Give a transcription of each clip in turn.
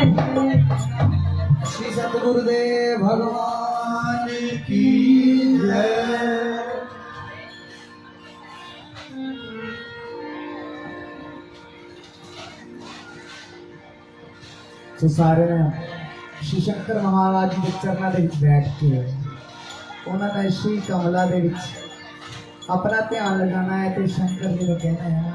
श्री सतगुरुदेव भगवान की जय। तो सारे श्री शंकर महाराज जी के चरणों के विच बैठ के उन्होंने श्री कमला दे विच अपना ध्यान लगाना है तो शंकर जी ने कहना है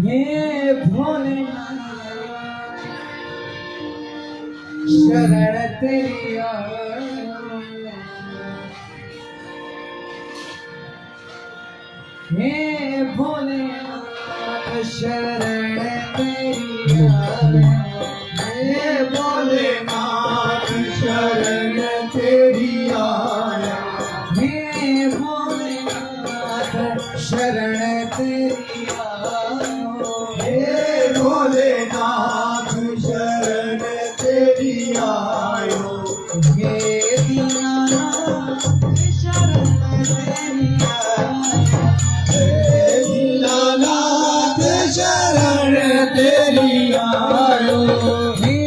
ये भोले शरण तेरी हे भोलेनाथ शरण तेरी हे भोलेनाथ शरण तेरी आया हे भोलेनाथ शरण तेरी हे भोलेनाथ शरण तेरी आयो हे दीनानाथ शरण तेरी दीनानाथ शरण तेरी आयो हे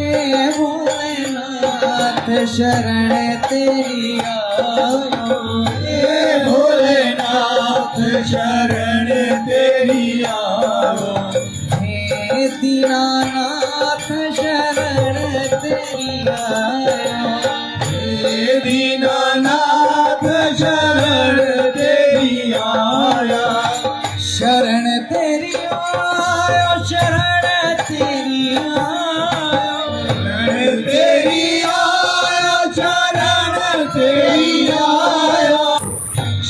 भोलेनाथ शरण तेरी आयो हे भोलेनाथ शरण तेरी आयो हे दीनानाथ शरण तेरी आयो हे दीनानाथ शरण तेरी आया शरण तेरी आयो शरण तेरी आयो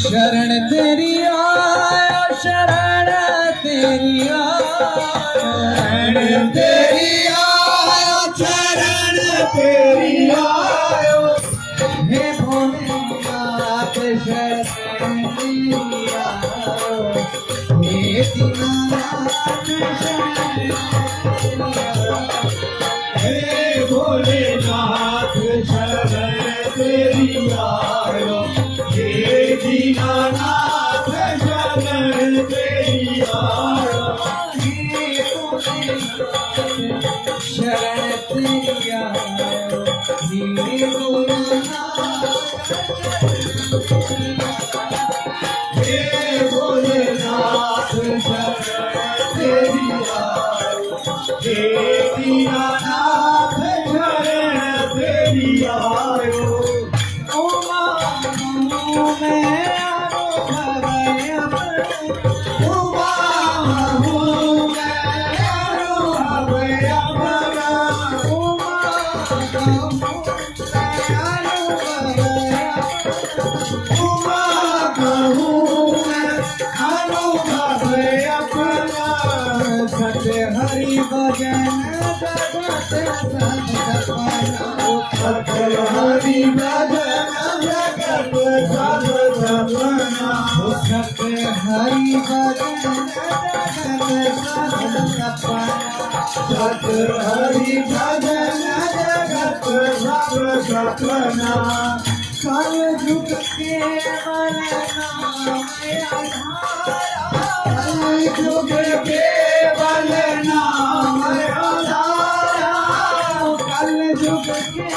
शरण तेरी आयो शरण तेरी आयो शरण तेरी आयो शरण तेरी आयो हे भोलेनाथ शरण तेरी आयो हे दीनानाथ शरण हे भोलेनाथ शरण तेरी आयो हे दीनानाथ शरण तेरी आयो हे भोलेनाथ शरण तेरी आयो हे भोलेनाथ शरण तेरी आयो हे दीनानाथ शरण तेरी आयो ओ मानो मैं ओ मानो मैं ओ हरि भजन जगत हरि भजन जगत सब सपना हरि भजन जगत सब सपना हरि भजन जगत सब सपना कल युग के युग के बल नाम आधारा कल युग के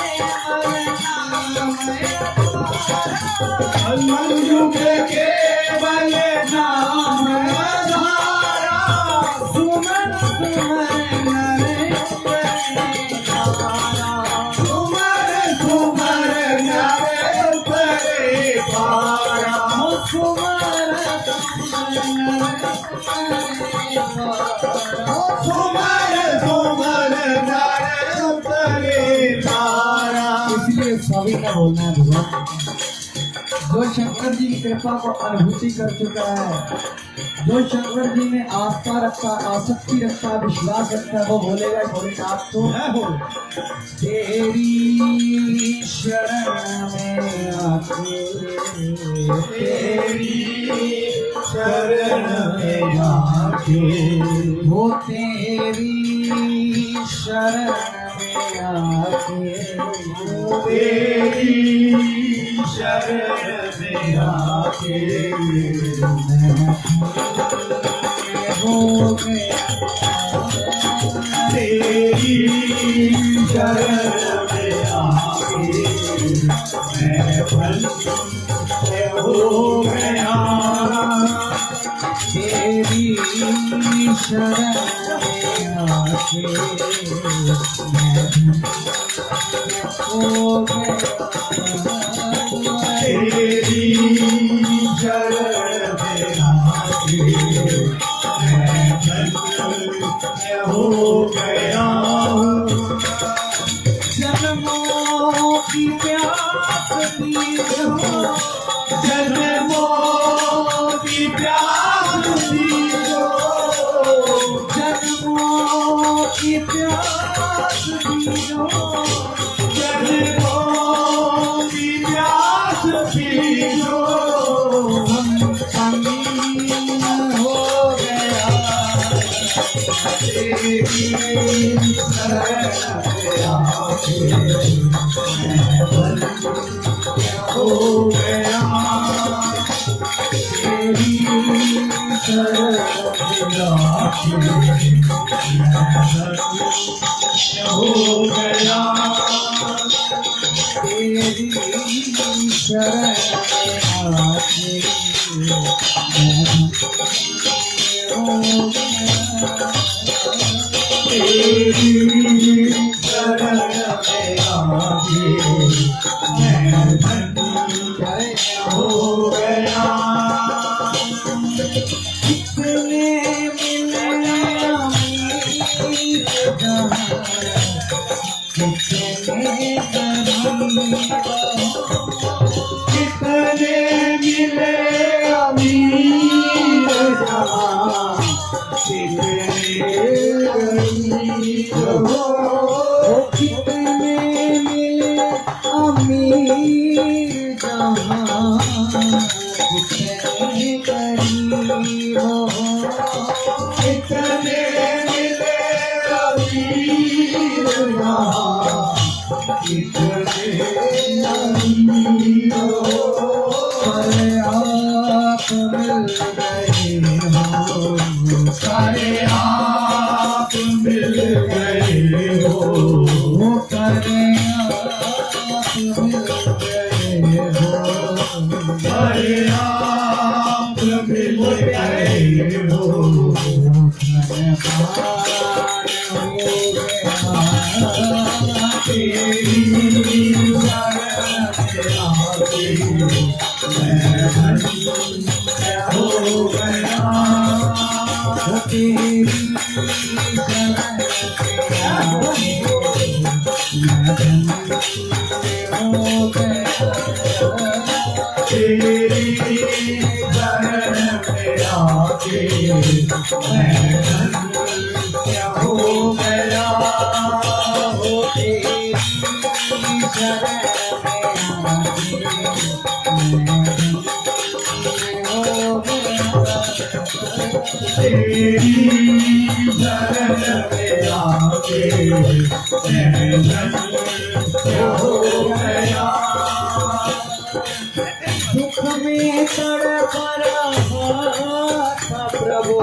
कल युग के बल नाम आधारा सुमन सुमन सुमर सुमर नरे परे पारा सुमर इसलिए सभी का बोलना है भगवान जो शंकर जी की कृपा को अनुभूति कर चुका है जो शंकर जी में आस्था रखता आसक्ति रखता विश्वास रखता है वो बोलेगा भोलेनाथ तो है हो तेरी शरण में आके तेरी शरण में आके वो तेरी शरण में आके तेरी शरण में आके हो गया तेरी शरण में आके मैं धन्य हो गया तेरी शरण में आके मैं हो गया तेरी शरण में आके मैं धन्य हो गया जन्मों की प्यास थी जो जन्मों की प्यास थी जो जन्मों की प्यास थी जो जन्मों की प्यास थी जो अमीन हो गया तेरी शरण में आके मैं धन्य हो गया तेरी शरण में आके हो गया तेरी शरण में आके तेरी शरण में आके मैं धन्य हो गया कितने मिले अमीर जहाँ कितने कितने मिले अमीर जहाँ कितने गरीब हो कितने मिले अमीर जहाँ कितने गरीब हो कितने मिले अमीर जहाँ कितने गरीब हो सारे आप मिल गए हो सारे आप मिल गए हो सारे आप मिल गए हो सारे आप मिल गए हो तेरी शरण में आके मैं धन्य हो गया तेरी शरण में आके मैं धन्य हो गया तेरी शरण में आके मैं धन्य हो गया दुख में तड़प रहा था प्रभु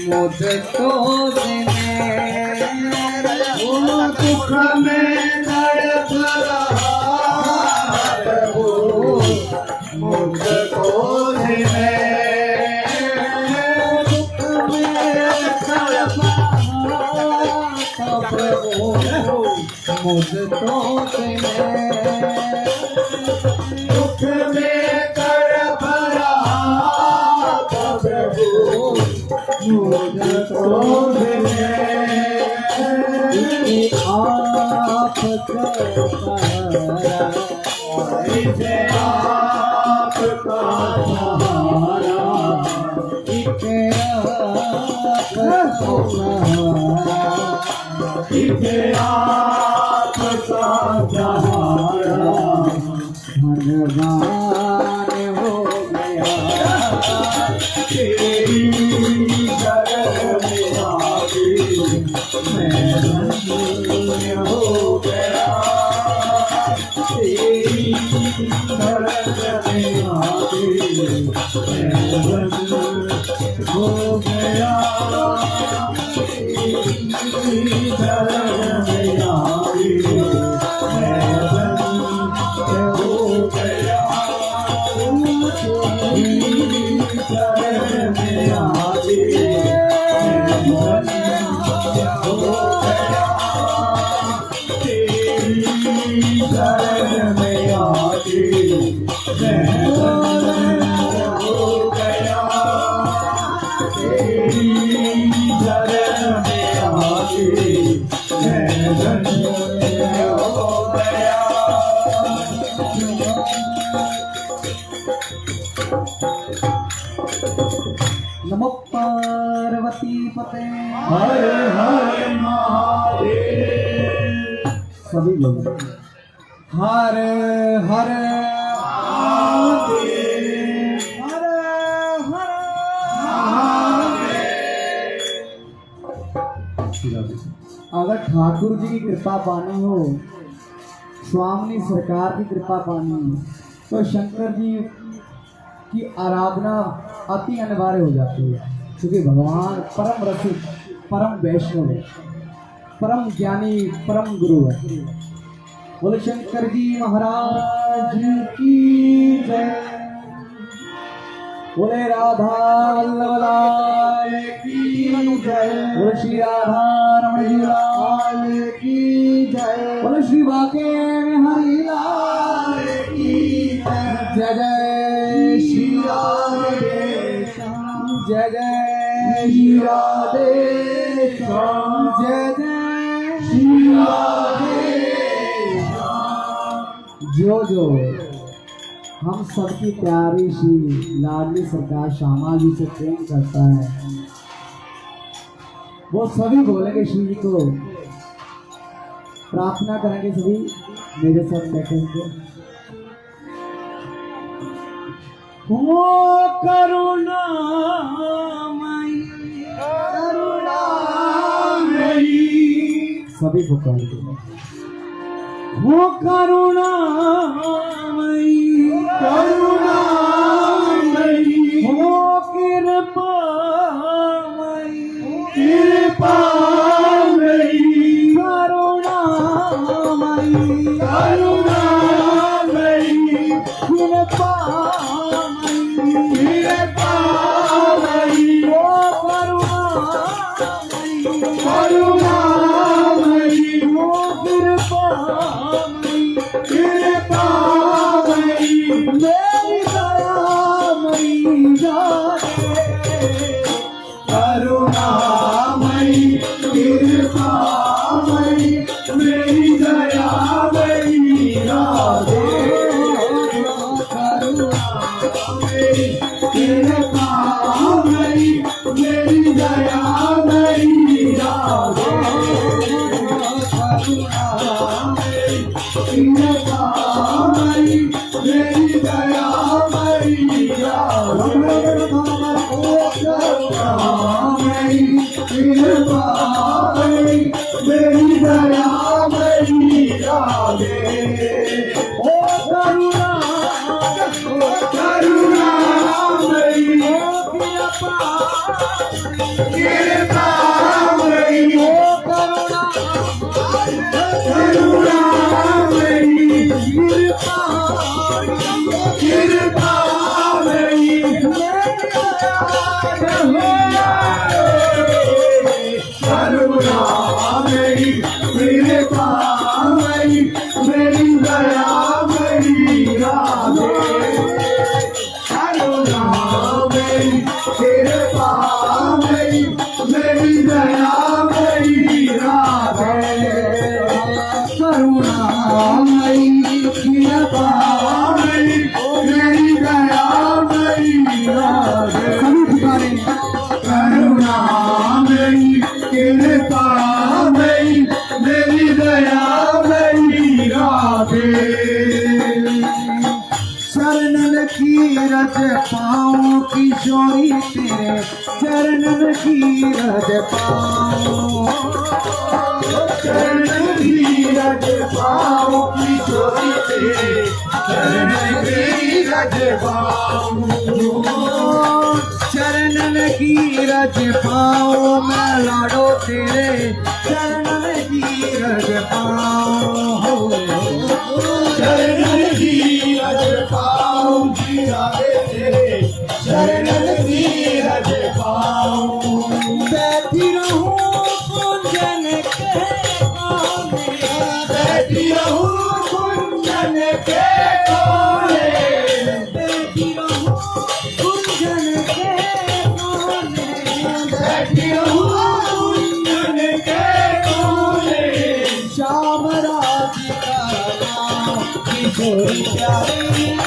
मुझको देने दुख में तड़प रहा प्रभु मुझको दे दुख में तड़प रहा था प्रभु मुझको देने दुख में तड़प रहा प्रभु मुझको दे आप इसे आपका सहारा इसे आपका सहारा भगवान हो गया तेरी शरण में आके मैं धन्य हो गया तेरी शरण में आके मैं धन्य हो गया। गया तेरी शरण में आए मैं धन्य हो गया तेरी शरण में आए मैं धन्य हो गया तेरी शरण में आके मैं धन्य हो गया तेरी शरण में आके मैं धन्य हो गया नमो पार्वती पते। हर हर महादेव सभी लोग हर हर महादेव हर हर अगर ठाकुर जी की कृपा पानी हो, स्वामी सरकार की कृपा पानी हो, तो शंकर जी की आराधना अति अनिवार्य हो जाती है, क्योंकि भगवान परम रसिक, परम वैष्णव है, परम ज्ञानी, परम गुरु है। बोले शंकर जी महाराज की जय। बोले राधा वल्लभ लाल की जय। बोले श्री राधा रमण जी लाल की जय। बोले श्री बाके हरि लाल की जय। जय जय श्री राधे श्याम, जय जय श्री राधे श्याम, जय जय श्री राधे श्याम। जो जो हम सबकी प्यारी सी लाडली सरकार श्यामा जी से प्रेम करता है, वो सभी बोलेंगे शिव जी को, प्रार्थना करेंगे सभी मेरे साथ बैठेंगे। हो करुणामयी सभी पुकारेंगे। हो करुणामयी हो कृपामयी मेरी दया मेरी राधे मेरी दया मेरी राधे मेरी दया मेरी मेरी दया मेरी राधे ओ करुणा करुणा मेरी कृपा मेरी ओ करुणा मेरी कृपा मेरी करुणा मेरी कृपा मेरी दया मेरी राधे करुणा मेरी कृपा मेरी दया मेरी राधे चरणन की रज पाऊं, चरण की रज पाऊं किशोरी तेरे चरण की रज पाऊं, चरणन की रज पाऊं मैं लाडो तेरे चरणन की रज पाऊं, चरण की रज पाऊं जी राधे तेरे चरण की रज पाऊं, बैठी रहूं कुंजन के कोने, बैठी रहूं कुंजन के कोने, बैठी रहूं कुंजन के कोने, बैठी रहूं कुंजन के कोने, श्याम राधिका नाम किशोरी प्यारी,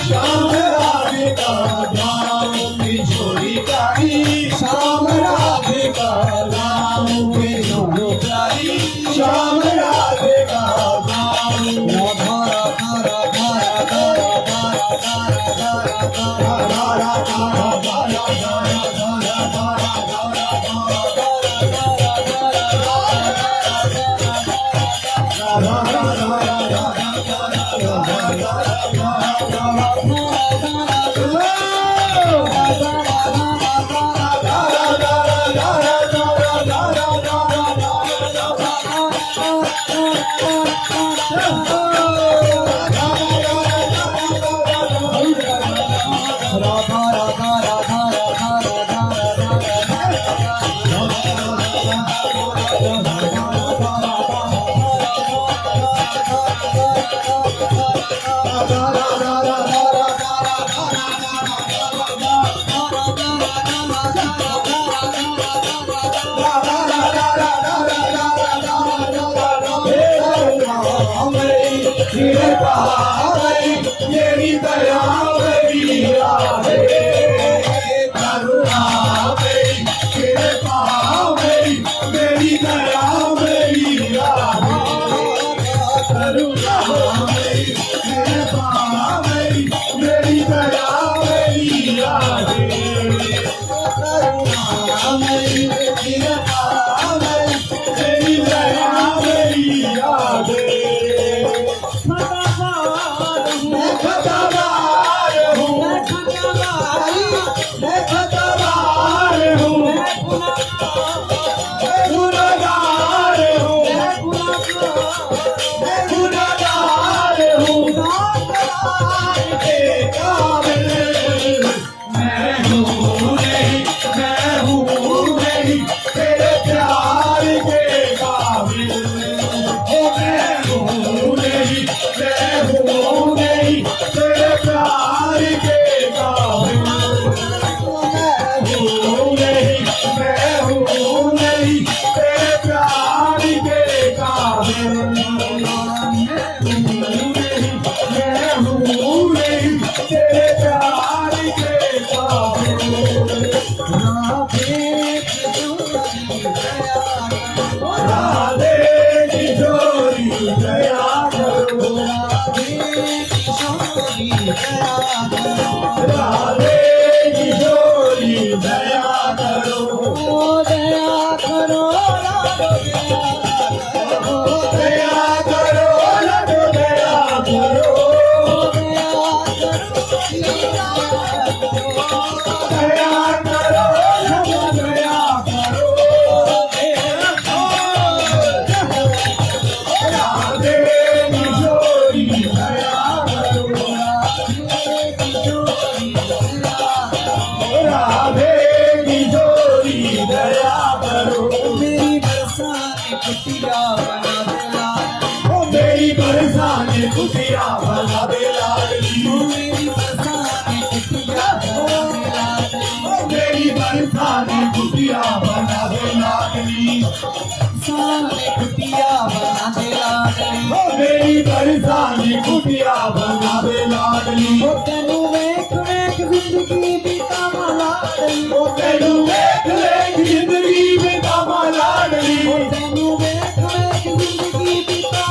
श्याम राधिका नाम किशोरी प्यारी, श्याम राधिका नाम किशोरी प्यारी, श्याम राधिका नाम राधा राधा राधा राधा राधा राधा राधा राधा मेरी दया मेरी राधे करुणा मेरी कृपा मेरी दया मेरी राधे करुणा मेरी कृपा मेरी दया मेरी राधे करुणा मेरी कृपा मेरी दया मेरी राधे खुशियाँ बना दे लाडली, मेरी बरसाने खुशियाँ बना दे लाडली, साने खुशियाँ बना दे लाडली, मेरी बरसाने खुशियाँ बना दे लाडली, तेनू वेख वेख जिंदगी बीता लाडली, तेनू वेख वेख जिंदगी बीता लाडली, तेनू वेख वेख जिंदगी बीता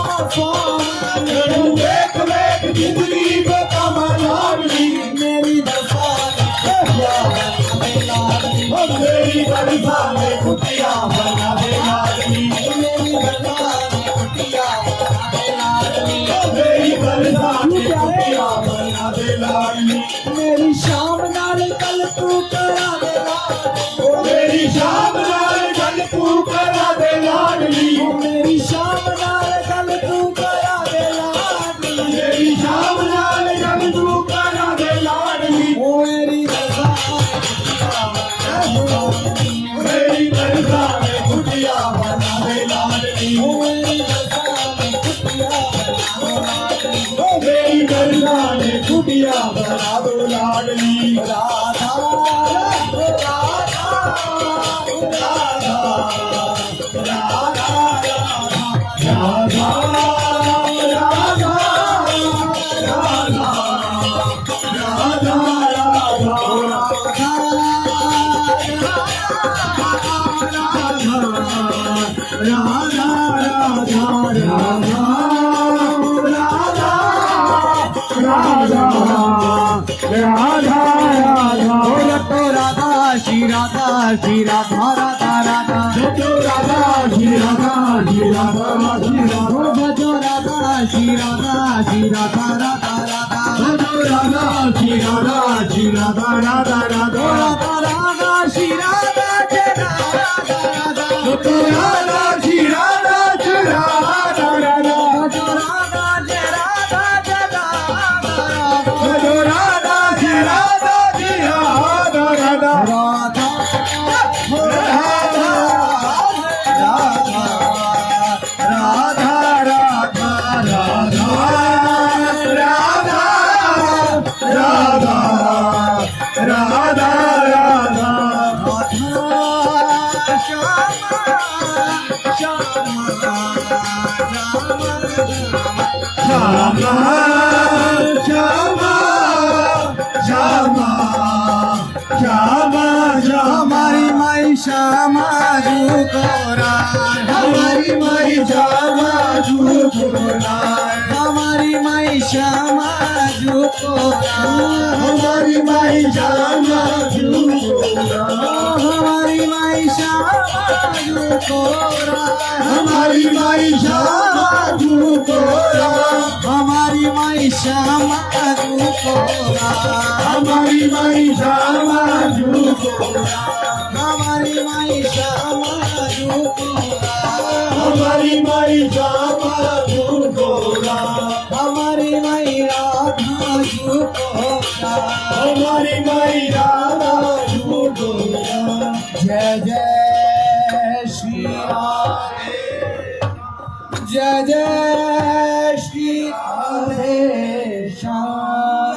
जिंदगी बता लाडली, मेरी बरसाने खुशियाँ बना दे लाडली, मेरी बरसाने कुटिया बना दे लाडली मेरी बरसाने कुटिया बना दे लाडली मेरी बरसाने कुटिया बना दे लाडली मेरी शाम नाल कल तू करा दे लाडली मेरी शाम नाल कल तू करा दे लाडली मेरी शाम नाल कल तू करा दे लाडली मेरी शाम नाल कल तू करा दे लाडली ओ मेरी मेरी बरसाने कुटिया बना दे लाडली मेरी बरसाने कुटिया बना दो लाडली राधा राधा राधा राधा राधा श्री राधा श्री राधा राधा राधा जो राधा श्री राधा श्री राधा श्री राधा जो राधा श्री राधा श्री राधा राधा राधा जो राधा श्री राधा श्री राधा राधा राधा राधा राधा श्री राधा राधा राधा जो राधा श्री राधा श्री राधा राधा जो राधा श्री राधा जो राधा श्री राधा श्री राधा राधा हमारी माई श्यामा जुकोरा हमारी माई श्यामा जुकोरा हमारी माई श्यामा जुकोरा हमारी माई श्यामा जुकोरा हमारी माई श्यामा जुकोरा हमारी माई श्यामा जुकोरा हमारी माई श्यामा जुकोरा हमारी माई श्यामा जुकोरा हमारी माई श्यामा जुकोरा हमारी माई श्यामा जुकोरा हमारी माई राधा जुकोरा हमारी माई राधा जुकोरा जय जय श्री राधे जय जय श्री राधे श्याम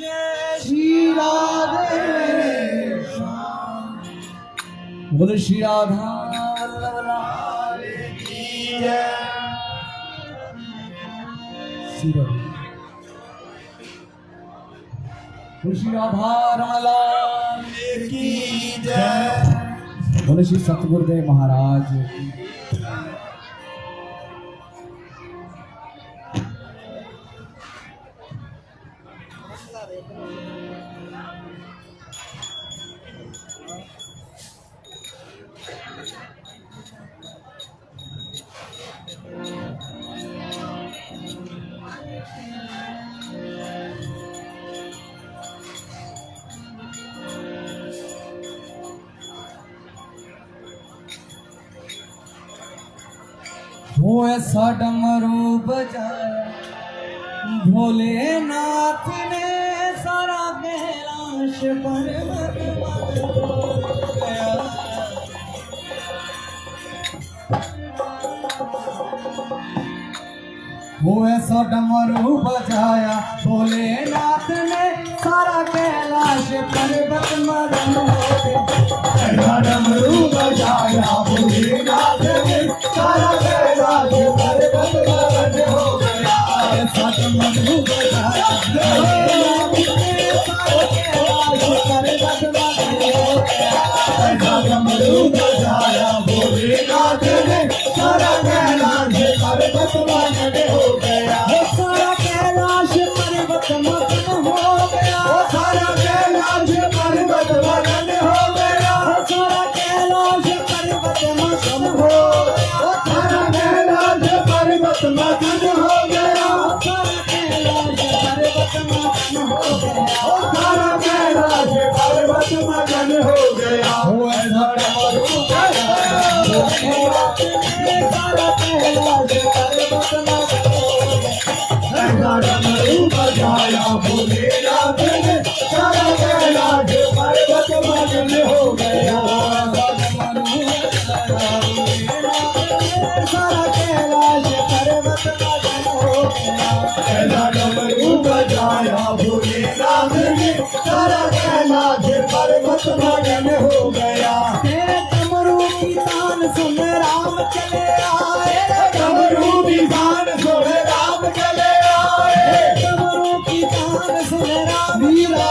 जय श्री राधे बोलो श्री राधा की जय श्री राधा बोलो श्री राधा रमलाल की जय बोलो श्री सतगुरुदेव महाराज की वो ऐसा डमरू बजाया भोलेनाथ ने सारा कैलाश पर्वत गया वो ऐसा डमरू बजाया भोलेनाथ ने सारा कैलाश पर्वत मरण हो गया ऐसा डमरू बजाया भोलेनाथ ने सारा कैलाश पर्वत मरण हो गया ऐसा डमरू बजाया भोलेनाथ ने सारा कैलाश पर्वत मरण हो गया ऐसा डमरू बजाया भोलेनाथ ने सारा कैलाश पर्वत मरण हो गया सारा कैलाश पर्वत मगन हो गया सारा कैलाश पर्वत मगन हो गया सारा कैलाश बजाया भोलेनाथ ने सारा कैलाश पर्वत मगन हो गया सारा कैलाश पर्वत मगन हो गया ऐसा डमरू बजाया भोलेनाथ ने सारा कैलाश पर्वत मगन हो गया तेरे डमरू की तान सुन राम चले आए डमरू की तान सुन राम चले आए डमरू की तान सुन राम वीरा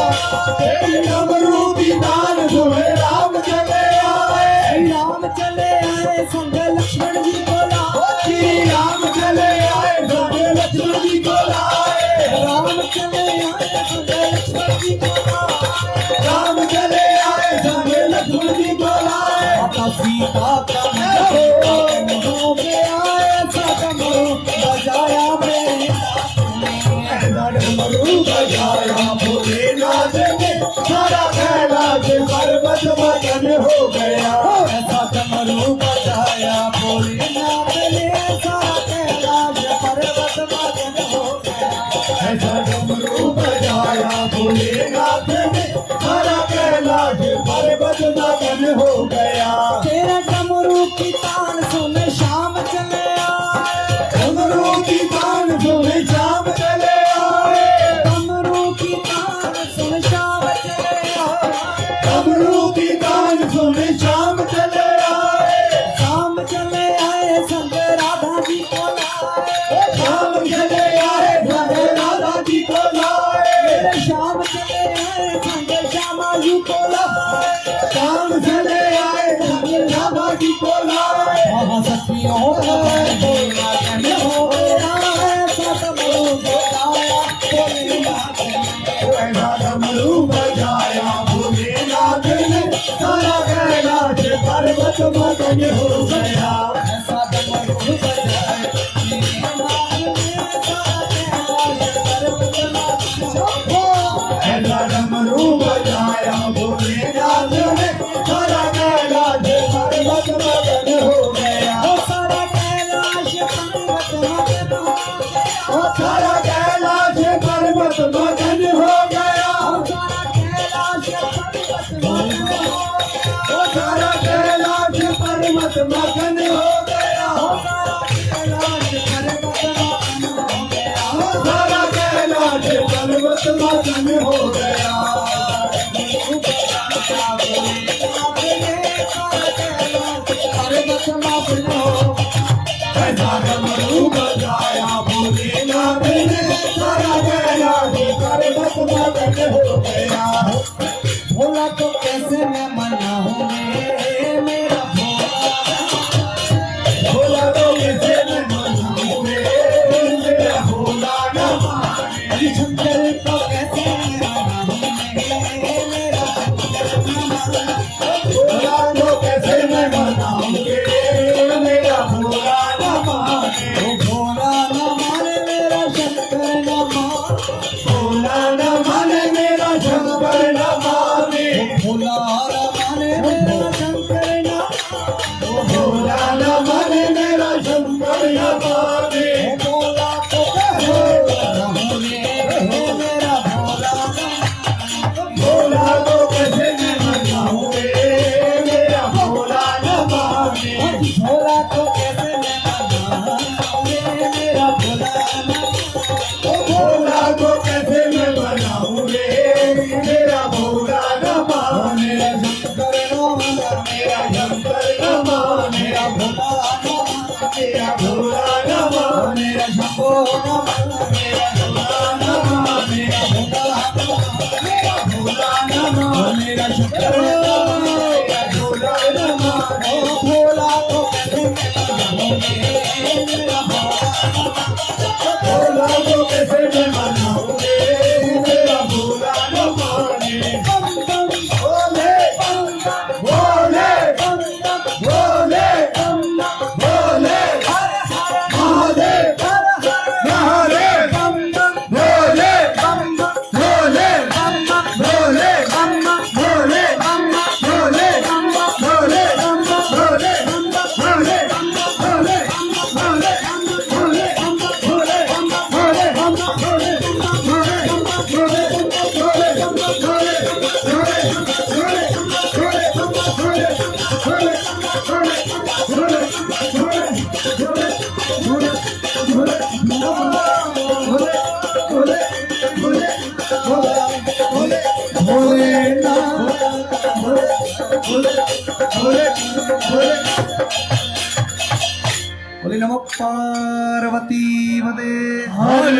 तेरी डमरू की तान सुन राम चले आए राम चले आए संग लक्ष्मण जी को लाए श्री राम चले आए संग लक्ष्मण जी को लाए राम चले आए संग लक्ष्मण जी को लाए राम चले आए संग लक्ष्मण जी को लाए माता सीता का हो गया ऐसा डमरू बजाया मेरे डमरू बजाया भोलेनाथ ने सारा कैलाश पर्वत मगन हो गया ऐसा डमरू बजाया भोलेनाथ ने सारा कैलाश पर्वत मगन हो गया ऐसा डमरू बजाया भोलेनाथ ने सारा कैलाश पर्वत मगन हो गया तेरे डमरू की तान सुन शाम चले आए डमरू की तान सुन शाम चले आए डमरू की तान सुन शाम चले आए डमरू की तान सुन शाम चले आए शाम चले आए संग राधा जी को लाए शाम चले आए संग राधा जी को लाए शाम चले आए संग श्यामा जी को लाए शाम चले आए संग राधा जी को लाए सखियों का मगन हो गया ऐसा डमरू बजाया भोलेनाथ ने ऐसा डमरू बजाया भोलेनाथ ने सारा कैलाश पर्वत मगन हो गया ऐसा डमरू बजाया भोलेनाथ ने सारा कैलाश पर्वत मगन हो गया ऐसा डमरू बजाया भोलेनाथ ने सारा कैलाश पर्वत मगन हो गया सारा कैलाश पर्वत मगन हो गया सारा कैलाश पर्वत मगन हो गया सारा कैलाश पर्वत मगन हो गया सारा कैलाश पर्वत मगन हो गया सारा कैलाश पर्वत मगन हो गया ऐसा डमरू बजाया भोलेनाथ ने सारा कैलाश पर्वत मगन हो गया भोला तो कैसे मैं मनाऊं मेरा भोला तो कैसे मैं मनाऊं मेरा भोला न माने शंकर तो कैसे मैं मनाऊं मेरा भोला तो कैसे मैं मनाऊं मेरा भोला न माने भोला न माने मेरा शंकर न माने भोला न माने मेरा शंकर न माने भोला न माने मेरा शंकर न भोला न माने मेरा शंकर न माने भोला तो कैसे मेरा भोला भोला तो कैसे मैं मनाऊं मेरा भोला न माने भोला तो कैसे मैं मनाऊं मेरा भोला न भोला तो कैसे मैं मनाऊं मेरा भोला न माने शंकर न माने मेरा शंकर न माने मेरा भोला न मेरा भोला न माने मेरा शंभो न मेरा भोला न माने मेरा भोला न मेरा शंकर मेरा भोला न माने भोला तो कैसे मैं मनाऊं मेरा भोला तो कैसे मैं मनाऊं मेरा भोला न माने भोले भोले भोले भोले महादेव महादेव भोले भोले भोले भोले बोले नमो पार्वती मते हर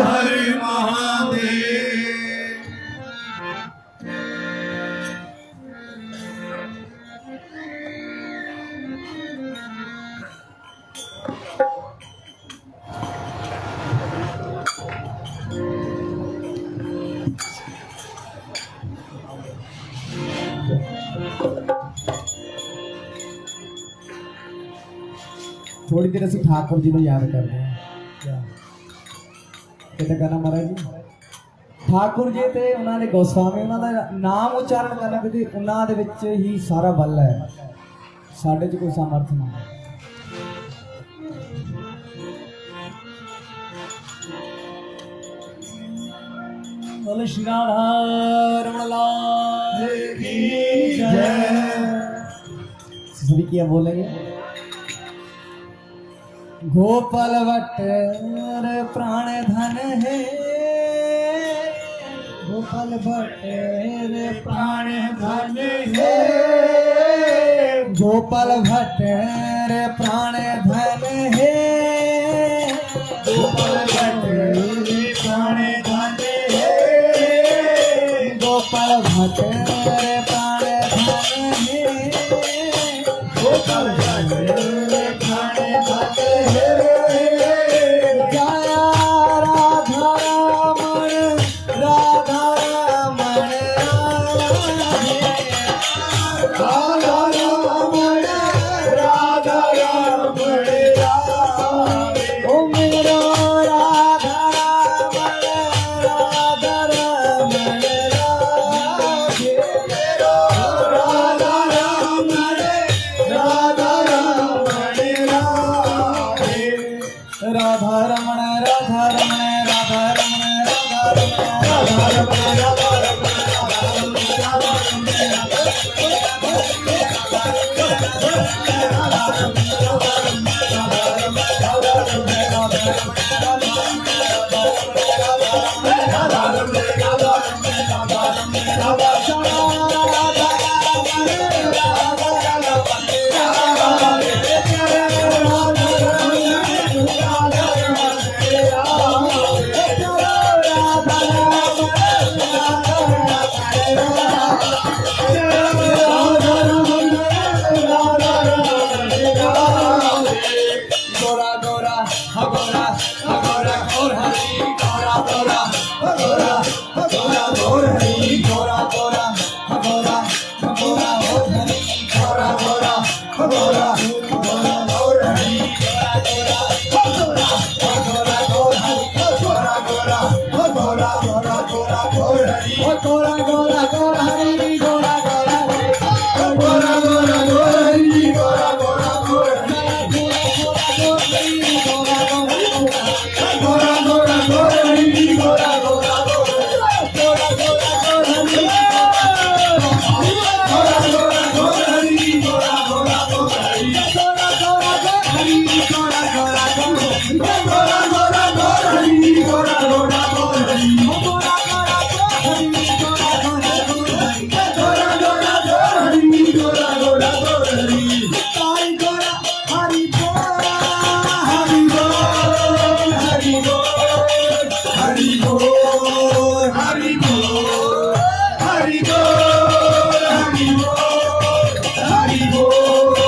हर महादेव। थोड़ी देर ਅਸੀਂ ठाकुर जी ਨੂੰ याद करते हैं ਕਿਤੇ ਕਰਨਾ ਮਹਾਰਾਜ ਜੀ ठाकुर जी ਤੇ ਉਹਨਾਂ ਦੇ ਗੋਸਵਾਮੀ ਉਹਨਾਂ ਦਾ ਨਾਮ ਉਚਾਰਨ ਕਰਨਾ ਕਿਉਂਕਿ ਉਹਨਾਂ ਦੇ ਵਿੱਚ ਹੀ ਸਾਰਾ ਬਲ ਹੈ ਸਾਡੇ 'ਚ ਕੋਈ ਸਮਰਥ ਨਹੀਂ बोले श्री राधा रमण लाल की जय। सभी क्या बोलेंगे गोपाल भट्ट प्राण धन है गोपाल भट्ट प्राण धन है गोपाल भट्ट प्राण धन है गोपाल भट्ट प्राण धन है गोपाल भट्ट प्राण धन है गोपाल भट्ट प्राण धन है जया राधा रमण राधा रमण राधा रमण राधा रमण ओ मेरो राधा रमण राधा रमण राधे मेरो राधा रमण राधा रमण राधे राधा रमण राधा रमण राधा रमण राधा रमण राधा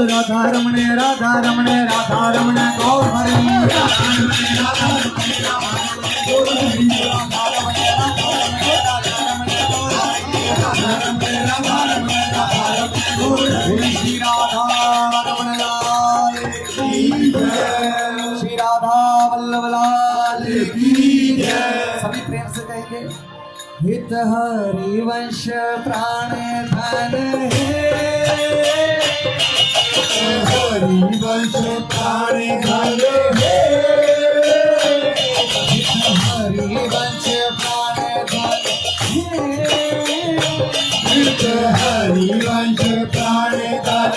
राधा रमण राधा रमण राधा रमण गौर हरि श्री राधा रमण लाल की जय। श्री राधा वल्लभ लाल सभी प्रेम से कहेंगे। हित हरि वंश प्राण धन हरि वंश प्राण धन हरि वंश प्राण धन हरि वंश प्राण धन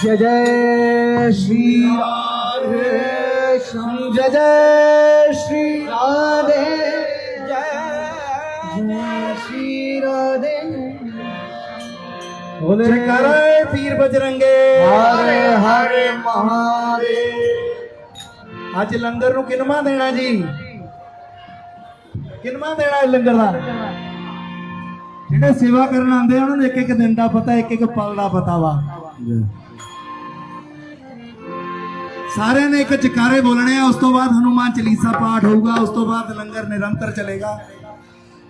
जय जय श्री राधे श्याम, जय जय श्री राधे, जय श्री राधे। बोले जयकारे पीर बजरंगे हरे हरे महादेव। ਅੱਜ ਲੰਗਰ ਨੂੰ ਕਿਨਵਾ ਦੇਣਾ ਜੀ, ਕਿਨਵਾ ਦੇਣਾ ਇਹ ਲੰਗਰ ਦਾ। ਜਿਹੜੇ ਸੇਵਾ ਕਰਨ ਆਉਂਦੇ ਆ ਉਹਨਾਂ ਨੂੰ ਇੱਕ ਇੱਕ ਦਿਨ ਦਾ ਪਤਾ, ਇੱਕ ਇੱਕ ਪਲ ਦਾ ਪਤਾ ਵਾ। ਸਾਰਿਆਂ ਨੇ ਇੱਕ ਜਕਾਰੇ ਬੋਲਣੇ ਆ, ਉਸ ਤੋਂ ਬਾਅਦ ਹਨੂਮਾਨ ਚਾਲੀਸਾ ਪਾਠ ਹੋਊਗਾ, ਉਸ ਤੋਂ ਬਾਅਦ ਲੰਗਰ ਨਿਰੰਤਰ ਚੱਲੇਗਾ।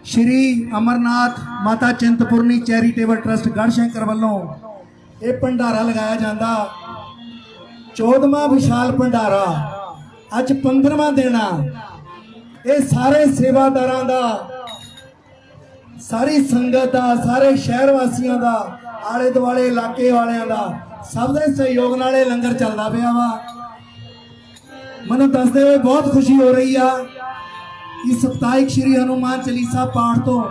ਸ਼੍ਰੀ ਅਮਰਨਾਥ ਮਾਤਾ ਚਿੰਤਪੁਰਨੀ ਚੈਰੀਟੇਬਲ ਟਰਸਟ ਗੜਸ਼ੰਕਰ ਵੱਲੋਂ ਇਹ ਭੰਡਾਰਾ ਲਗਾਇਆ ਜਾਂਦਾ। 14ਵਾਂ ਵਿਸ਼ਾਲ ਭੰਡਾਰਾ, ਅੱਜ 15ਵਾਂ ਦਿਨ ਆ। ਇਹ ਸਾਰੇ ਸੇਵਾਦਾਰਾਂ ਦਾ, ਸਾਰੀ ਸੰਗਤ ਦਾ, ਸਾਰੇ ਸ਼ਹਿਰ ਵਾਸੀਆਂ ਦਾ, ਆਲੇ ਦੁਆਲੇ ਇਲਾਕੇ ਵਾਲਿਆਂ ਦਾ, ਸਭ ਦੇ ਸਹਿਯੋਗ ਨਾਲ ਇਹ ਲੰਗਰ ਚੱਲਦਾ ਪਿਆ ਵਾ। ਮੈਨੂੰ ਦੱਸਦੇ ਹੋਏ ਬਹੁਤ ਖੁਸ਼ੀ ਹੋ ਰਹੀ ਆ ਕਿ ਸਪਤਾਹਿਕ ਸ਼੍ਰੀ ਹਨੂਮਾਨ ਚਾਲੀਸਾ ਪਾਠ ਤੋਂ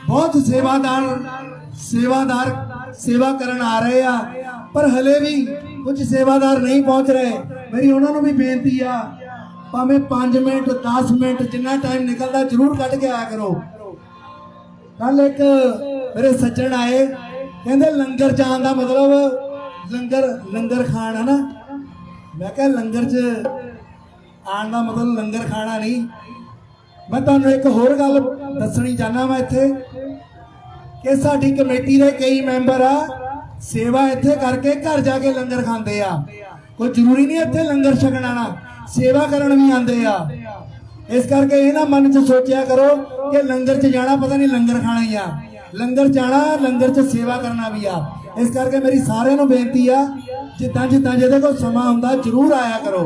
ਬਹੁਤ ਸੇਵਾਦਾਰ ਸੇਵਾ ਕਰਨ ਆ ਰਹੇ ਆ, ਪਰ ਹਲੇ ਵੀ ਕੁਝ ਸੇਵਾਦਾਰ ਨਹੀਂ ਪਹੁੰਚ ਰਹੇ। ਮੇਰੀ ਉਹਨਾਂ ਨੂੰ ਵੀ ਬੇਨਤੀ ਆ ਭਾਵੇਂ 5 ਮਿੰਟ 10 ਮਿੰਟ ਜਿੰਨਾ ਟਾਈਮ ਨਿਕਲਦਾ ਜ਼ਰੂਰ ਕੱਢ ਕੇ ਆਇਆ ਕਰੋ। ਕੱਲ ਇੱਕ ਮੇਰੇ ਸੱਜਣ ਆਏ, ਕਹਿੰਦੇ ਲੰਗਰ ਜਾਣ ਦਾ ਮਤਲਬ ਲੰਗਰ ਖਾਣ ਹੈ ਨਾ। ਮੈਂ ਕਿਹਾ ਲੰਗਰ 'ਚ ਆਉਣ ਦਾ ਮਤਲਬ ਲੰਗਰ ਖਾਣਾ ਨਹੀਂ। ਮੈਂ ਤੁਹਾਨੂੰ ਇੱਕ ਹੋਰ ਗੱਲ ਦੱਸਣੀ ਚਾਹੁੰਦਾ ਮੈਂ ਇੱਥੇ ਕਿ ਸਾਡੀ ਕਮੇਟੀ ਦੇ ਕਈ ਮੈਂਬਰ ਆ ਸੇਵਾ ਇੱਥੇ ਕਰਕੇ ਘਰ ਜਾ ਕੇ ਲੰਗਰ ਖਾਂਦੇ ਆ। ਕੋਈ ਜ਼ਰੂਰੀ ਨਹੀਂ ਇੱਥੇ ਲੰਗਰ ਛਕਣ ਆਣਾ, ਸੇਵਾ ਕਰਨ ਵੀ ਆਉਂਦੇ ਆ। ਇਸ ਕਰਕੇ ਇਹ ਨਾ ਮਨ 'ਚ ਸੋਚਿਆ ਕਰੋ ਕਿ ਲੰਗਰ 'ਚ ਜਾਣਾ ਪਤਾ ਨਹੀਂ ਲੰਗਰ ਖਾਣਾ ਹੀ ਆ। ਲੰਗਰ ਜਾਣਾ, ਲੰਗਰ 'ਚ ਸੇਵਾ ਕਰਨਾ ਵੀ ਆ। ਇਸ ਕਰਕੇ ਮੇਰੀ ਸਾਰਿਆਂ ਨੂੰ ਬੇਨਤੀ ਆ, ਜਿੱਦਾਂ ਜਿਹਦੇ ਕੋਲ ਸਮਾਂ ਹੁੰਦਾ ਜ਼ਰੂਰ ਆਇਆ ਕਰੋ।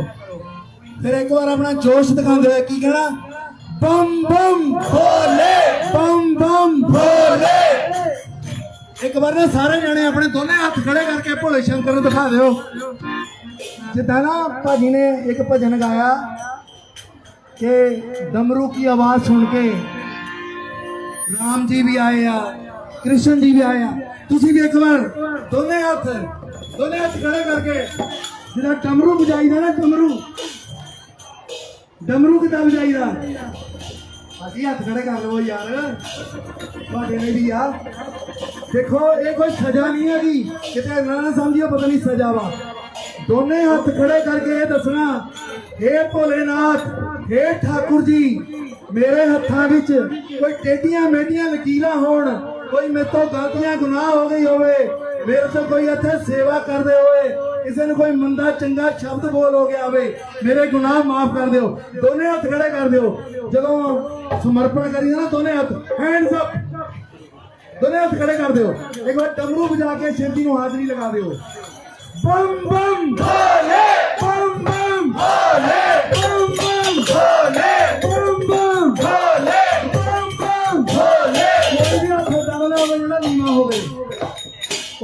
ਫਿਰ ਇੱਕ ਵਾਰ ਆਪਣਾ ਜੋਸ਼ ਦਿਖਾਉਂਦੇ ਹੋਏ ਕੀ ਕਹਿਣਾ, ਬਮ ਬਮ ਭੋਲੇ, ਬਮ ਬਮ ਭੋਲੇ। ਇੱਕ ਵਾਰ ਨਾ ਸਾਰੇ ਜਾਣੇ ਆਪਣੇ ਦੋਨੇ ਹੱਥ ਖੜੇ ਕਰਕੇ ਭੋਲੇ ਸ਼ੰਕਰ ਨੂੰ ਦਿਖਾ ਦਿਓ। ਜਿੱਦਾਂ ਨਾ ਭਾਜੀ ਨੇ ਇੱਕ ਭਜਨ ਗਾਇਆ ਕਿ डमरू की आवाज सुन के राम जी भी आए आ, कृष्ण जी भी आए आ। तुसी भी एक बार दोने हाथ खड़े करके जिदा डमरू बजाईदा ना, डमरू किदा बजाईदा भाजी हाथ खड़े कर लो यार, ਤੁਹਾਡੇ ਨੇ भी यार। देखो ये कोई सजा नहीं है जी, किते ना समझियो पता नहीं सजा वा। दोने हाथ खड़े करके ये दसना, हे भोलेनाथ, हे ठाकुर जी, मेरे हत्थां विच कोई टेढ़ियां मेढ़ियां लकीरां होण, कोई मेरे तो गलतियां गुनाह हो गई होवे, मेरे तो कोई इत्थे सेवा करदे होए किसी ने कोई मंदा चंगा शब्द बोल हो गया होवे, मेरे गुनाह माफ कर दिओ। दोने हाथ खड़े कर दिओ। जदों समर्पण करिए ना दोने हाथ हैंड्स अप, दोने हाथ खड़े कर दिओ। एक बार डमरू बजा के शिव जी नूं हाजरी लगा दिओ। बम बम भोले, बम बम भोले, बम बम भोले, बम बम भोले, बम बम भोले। कोई भी हाथ उठा ले होवे जेड़ा नीवा होवे,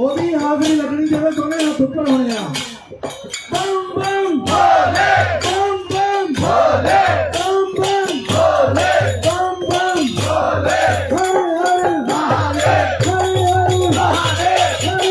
ओदी हाजरी लगनी चाहिए, दोने हाथ ऊपर होने आ। बम बम भोले, बम बम भोले, बम बम भोले, बम बम भोले। हर हर महादेव, हर हर महादेव, हर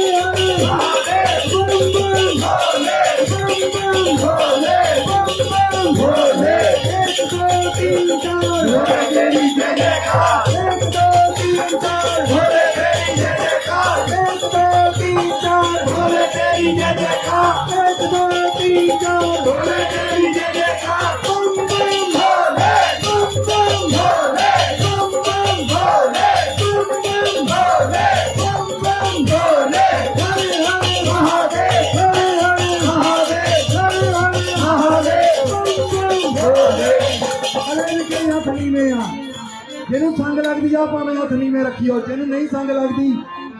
हर महादेव। बम बम भोले, बम बम भोले, एक दो तीन चार भोले तेरी जय जयकार, एक दो तीन चार भोले तेरी जय जयकार, एक दो तीन चार भोले तेरी जय जयकार, एक दो तीन चार भोले तेरी जय जयकार। बम बम भोले, बम बम भोले, बम बम भोले, बम बम भोले, बम बम भोले। हर हर महादेव, हर हर महादेव, हर हर महादेव। बम बम भोले। अरे इनके हथ नीवे आ, ਜਿਹਨੂੰ ਸੰਗ ਲੱਗਦੀ ਆ ਭਾਵੇਂ ਹੱਥ ਨੀਵੇਂ ਰੱਖਿਓ, ਜਿਹਨੂੰ ਨਹੀਂ ਸੰਗ ਲੱਗਦੀ,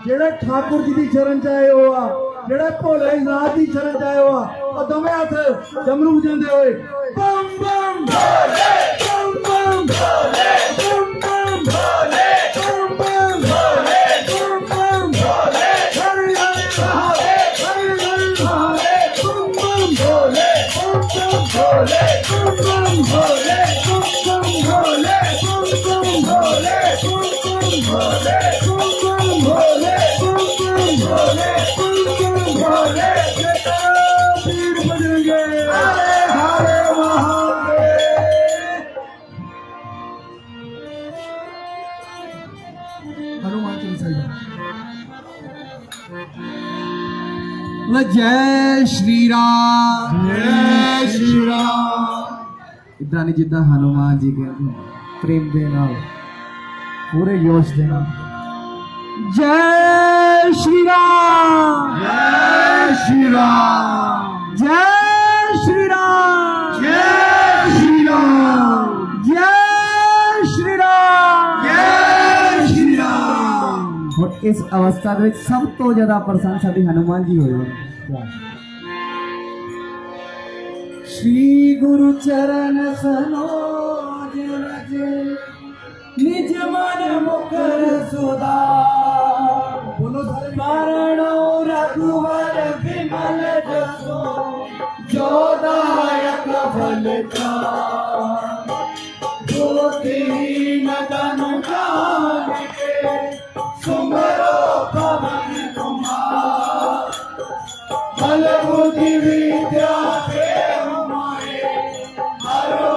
ਜਿਹੜੇ ਠਾਕੁਰ ਜੀ ਦੀ ਸ਼ਰਨ ਚ ਆਏ ਹੋ ਆ, ਜਿਹੜੇ ਭੋਲੇ ਨਾਥ ਦੀ ਸ਼ਰਨ ਚ ਆਏ ਹੋ ਆ, ਉਹ ਦੋਵੇਂ ਹੱਥ ਡਮਰੂ ਵਜਾਉਂਦੇ ਹੋਏ ਬਮ ਬਮ ਭੋਲੇ, ਬਮ ਬਮ ਭੋਲੇ, ਬਮ ਬਮ ਭੋਲੇ, ਬਮ ਬਮ ਭੋਲੇ, ਬਮ ਬਮ ਭੋਲੇ। ਹਰ ਹਰ ਮਹਾਦੇਵ, ਹਰ ਹਰ ਮਹਾਦੇਵ। ਬਮ ਬਮ ਭੋਲੇ, ਬਮ ਬਮ ਭੋਲੇ, ਬਮ ਬਮ ਭੋਲੇ, ਬਮ ਬਮ ਭੋਲੇ, ਬਮ ਬਮ ਭੋਲੇ, ਬਮ ਬਮ ਭੋਲੇ, ਬਮ ਬਮ ਭੋਲੇ, ਬਮ ਬਮ ਭੋਲੇ, ਬਮ ਬਮ ਭੋਲੇ। पीर बजरंगे हरे हरे महादेव। हनुमान चालीसा। जय श्री राम, जय श्री राम। इदा नहीं जिदा हनुमान जी कहते प्रेम दे नाल पूरे जोश दे नाल। जय श्री राम, जय श्री राम, जय श्री राम, जय श्री राम, जय श्री राम, जय श्री राम। और इस अवस्था में सब तो ज्यादा प्रसन्न साडी हनुमान जी होए। श्री गुरु चरण सरोज रज निज मन मुकर सुधार। बोलो कारणो रघुवर विमल जसो जो दायक फलचार। ज्योतिहीन तन जान के सुमरो पवन कुमार। बल बुद्धि विद्या के माए हरो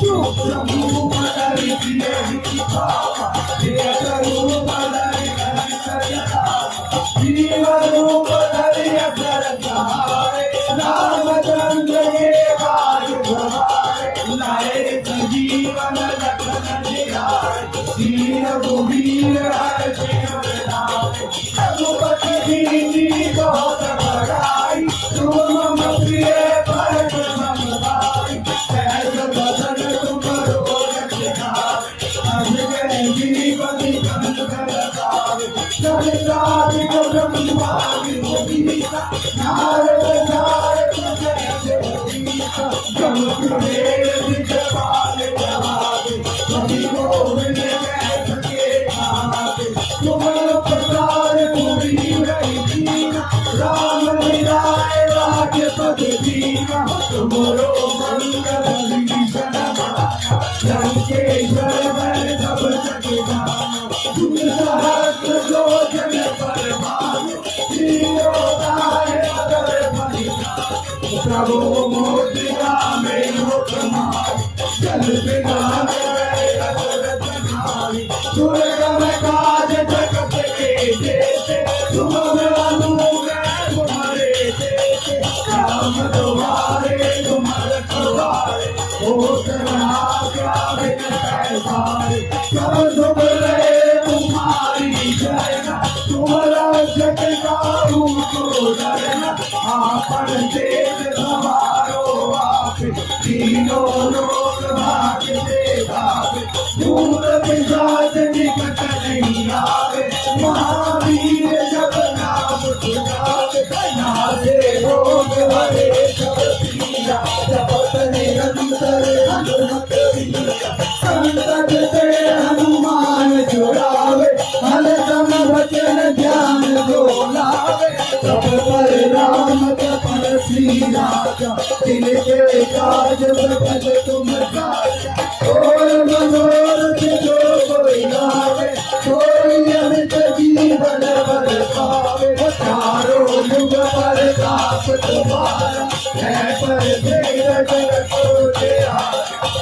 रूप धरि दिए दिखावा, एक रूप धरि धरि सजता, जीव रूप धरि असर सहारे, रामचंद्र के काज गवारे, लाए सजीवन लखन जियाए, दीन रघुवीर हर सिर लाए, रघुपति दीनी बहुत बड़ाई, तुम मम प्रिय भरत सम भाई, सहज बदन तुम रोज सिखावे, हंस गए गिरिपति कंठ लगावे, सरितादिक ब्रह्मादि मुनीसा, नारद नारद जय देवीसा, गरुड़ दिख पाले जहावे, कवि गोविंद कह सके कहावे, तुम्हारा प्रसाद पूरी रही दीना, राम मिलाए राजपद दीना, तुमरो मंगल विभीषण माना, लंकेश्वर में सब जग जाना, तुम सहस्र योजन पर भानु, श्रीयोदाय अगर परिधान, प्रभु मोदिया में मुख मार, जल बिना दुर्गम काज जगत के जेते, तुम अनुग्रह तुम्हारे देते, राम दुआरे तुम्हारे रखवारे, होत रहा क्या बिन पैसारे, सब शुभ रहे तुम्हारी जयना, तुम्हारा जग काहू को डरना, आपन देश संभारो आपे, तीनों लोक भागते भागे, भूत पिशाच निकट नहीं आवे, महावीर जब नाम सुनावे, नासे रोग हरे सब पीरा, जपत निरंतर हनुमत वीरा, संकट से हनुमान छुड़ावे, हर दम वचन ध्यान जो लावे, सब पर राम जपन श्री राजा, दिल के काज सकल तुम साजा, और मनोरथ जो कोई लावे, कोई अमित जीवन बर पावे, चारों युग पर ताप तुम्हारा, है पर जगत को त्याग,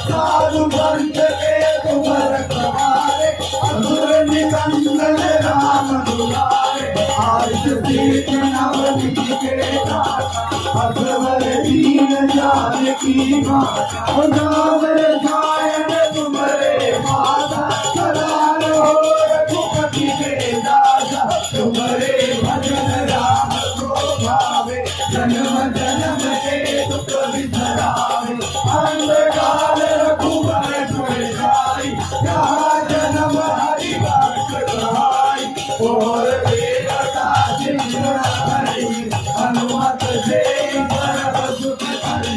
साधु संत के तुम रखवारे, असुर निकंदन राम दुलारे, आयुष तीर्थ नवनीत के दाता, असवर दीन जानकी माता, नाम गायन तुम्हारे माता, सदा रहो रघुपति के दासा, तुम्हारे भजन राम को भावे, जन्म जन्म के दुख बिसरावे, अंधकार रघुबर पुर जाई, जहाँ जन्म हरि भक्त कहाई, और देवता सिमरन हरि, हनुमत से सर्व सुख हरि,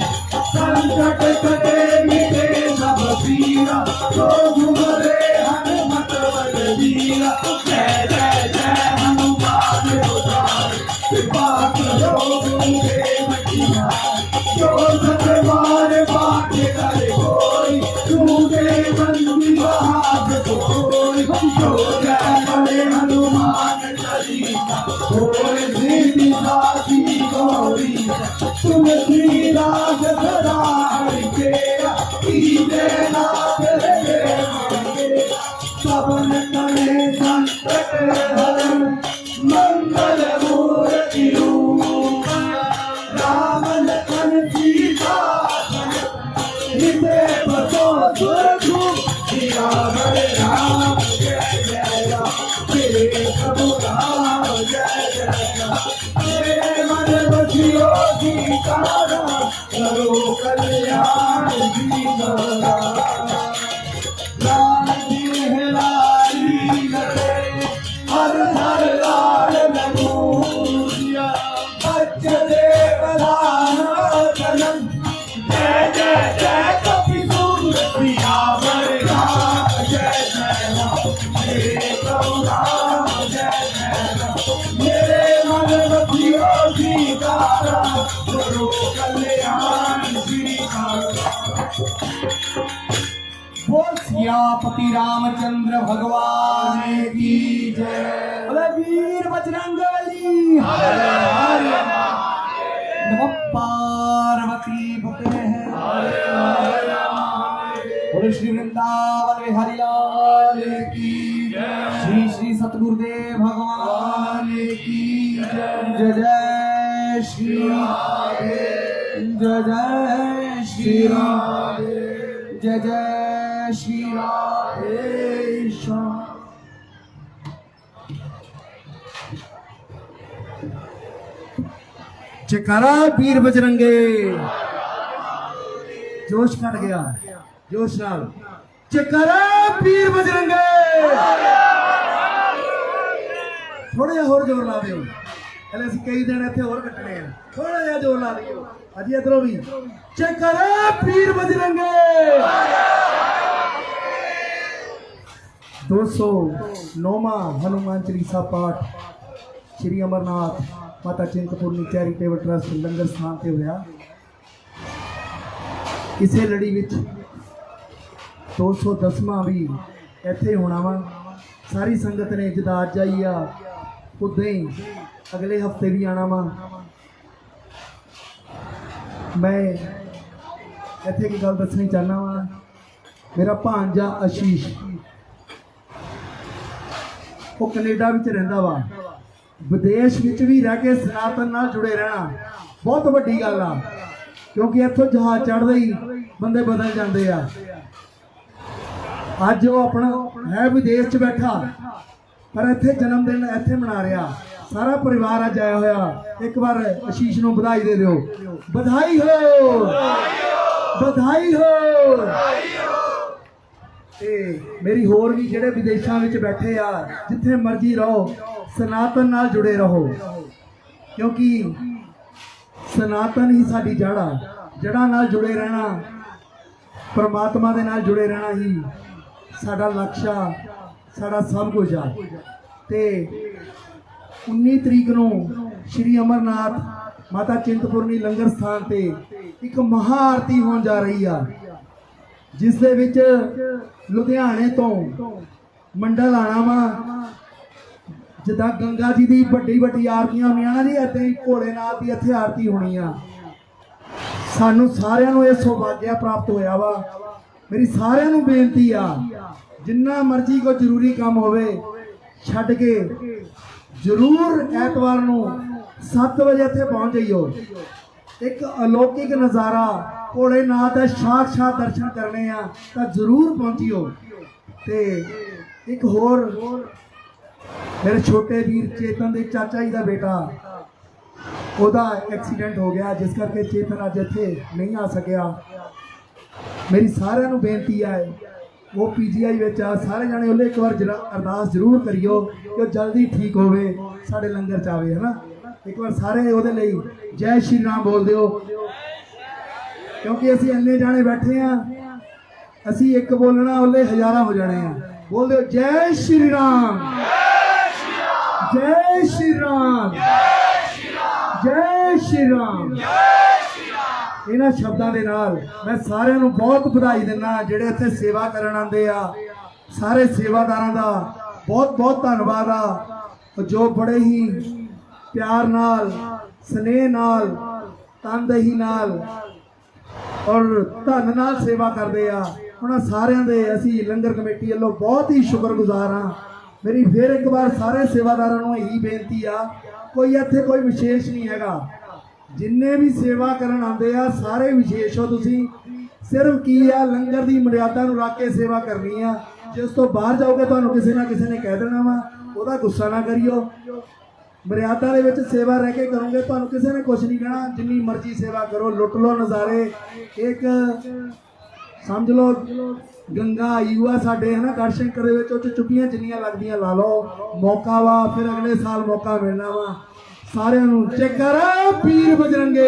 संकट कटे मिटे सब पीरा, जो तुम्हारे हनुमत बल वीरा, जय जय जय हनुमान गोसाई, कृपा करो गुरुदेव की नाई, जो सतबार पाठ करे कोई, तूने बंदी बहाद कोई, जो जय बड़े हनुमान चालीसा, होए सिद्धि साखी गौरी, तुम श्री राज सदा हरि तेरा, कीजे नाथ रे मंगेरा, पवन तनय संकट हरण, मंगल मूर्ति रूप, राम लखन सीता हृदय बसो सुरभूप, राम राम जय जय राम, तेरे प्रभु राम जय जय राम, तेरे मन बसियो सीताराम, करो कल्याण जीवन राम जी है लाली लगे, हर हर लाल लगूया, बच्च देव लाना जनम, जय जय जय कपि सियावर राम जय जय राम, मेरे प्रभु राम जय जय राम, मेरे मन बसियो सीताराम, करो कल्याण बोल सियापति रामचंद्र भगवान की जय, बोले वीर बजरंगबली नमः पार्वती पते हैं। बोलो श्री वृंदावन बिहारी लाल की जय। श्री श्री सतगुरुदेव भगवान की जय। जय जय श्री राधे, जय जय श्री राधे, जय जय श्री राधे श्याम। जयकारा वीर बजरंगे। जोश कट गया, जोश नाल जयकारा वीर बजरंगे। थोड़ा जिहा होर जोर ला दिओ, हले असीं कई दिन इत्थे होर कट्टने आ, थोड़ा जिहा जोर ला दिओ। अजी इधरों भी जयकारा वीर बजरंगे। 209वां हनुमान चालीसा पाठ श्री अमरनाथ माता चिंतपूर्णी चैरिटेबल ट्रस्ट लंगर स्थान ते होया। इसे लड़ी विच 210वां भी इत्थे होना वा। सारी संगत ने जिदा अज आई आ उदां ही अगले हफ्ते भी आना वा। मैं इत्थे एक गल दसनी चाहना वा। मेरा भांजा आशीष वो कनेडा विच रहिंदा वा। विदेश विच भी रह के सनातन नाल जुड़े रहना बहुत वड्डी गल आ, क्योंकि इत्थों जहाज चढ़दे ही बंदे बदल जाते आ। अज वो अपना है विदेश च बैठा पर इत्थे जन्मदिन इत्थे मना रहा। सारा परिवार अज आया होया। एक बार आशीष नूं बधाई दे दिओ। बधाई हो, बधाई हो। ते मेरी होर भी जेड़े विदेशों में बैठे आ, जिथे मर्जी रहो सनातन नाल जुड़े रहो, क्योंकि सनातन ही साडी जड़ आ। जड़ा नाल जुड़े रहना, परमात्मा दे नाल जुड़े रहना ही साडा लक्ष्य आ, साडा सब कुछ आ। ते 19 तरीक नूं श्री अमरनाथ माता चिंतपूर्णी लंगर स्थान ते एक महा आरती होण जा रही आ, जिस दे विच लुधियाने तो मंडल आना वा। जिदा गंगा जी की बड़ी बड़ी आरतियां होंदियां ना जी, इदां ही भोलेनाथ की इत्थे आरती होनी आ। सानू सारियां नूं इह सौभाग्य प्राप्त होया वा। मेरी सारियां नूं बेनती आ, जिन्ना मर्जी कोई जरूरी काम होवे छड्ड के जरूर ऐतवार नूं 7 बजे इत्थे पहुंच जाइयो। एक अलौकिक नज़ारा भोलेनाथ दा साक्षात दर्शन करने आ तां जरूर पहुंचियो। ते एक होर मेरे छोटे वीर चेतन दे चाचा जी का बेटा ओदा एक्सीडेंट हो गया, जिस करके चेतन अज इत्थे नहीं आ सकिया। मेरी सारिਆਂ ਨੂੰ बेनती है वो PGI विच आ, सारे जाने ओले एक बार अरदास जरूर करियो कि जल्दी ठीक होवे, साडे लंगर च आवे, है ना। एक बार सारे ओदे लई जय श्री राम बोल दिओ, क्योंकि असी इन्ने जाने बैठे हैं। असी एक बोलना ओले हज़ारां हो जाने हैं। बोल दिओ जय श्री राम, जय श्री राम, जय श्री राम। इन्हां शब्दां दे नाल मैं सारिਆਂ ਨੂੰ बहुत ਵਧਾਈ दिना ਜਿਹੜੇ ਇੱਥੇ सेवा करन आंदे आ। सारे सेवादारां दा बहुत बहुत धन्नवाद आ, जो बड़े ही प्यार नाल स्नेह नाल तनदेही नाल और धन नाल सेवा करते आ। उन्हां सारिਆਂ दे असी लंगर कमेटी ਵੱਲੋਂ बहुत ही शुक्रगुजार हाँ। मेरी फिर एक बार सारे सेवादारां नूं यही बेनती आ, कोई इत्थे कोई विशेष नहीं हैगा। जिन्ने भी सेवा करन आंदे आ सारे विशेष हो। तुसीं सिर्फ की आ लंगर की मर्यादा नूं रख के सेवा करनी आ। जिस तो बाहर जाओगे तुहानूं किसी ना किसी ने कह देना वा, ओहदा गुस्सा ना करियो। मर्यादा दे विच सेवा रह के करोगे तुहानूं किसी ने कुछ नहीं कहना। जिन्नी मर्जी सेवा करो, लुट लो नज़ारे। एक समझ लो गंगा आई हुआ साडे, है ना, गढ़शंकर दे विच, उह चुप्पियां जिन्नियां लगदियां ला लो, मौका वा, फिर अगले साल मौका मिलना वा। सारिਆਂ ਨੂੰ जयकारा वीर बजरंगे।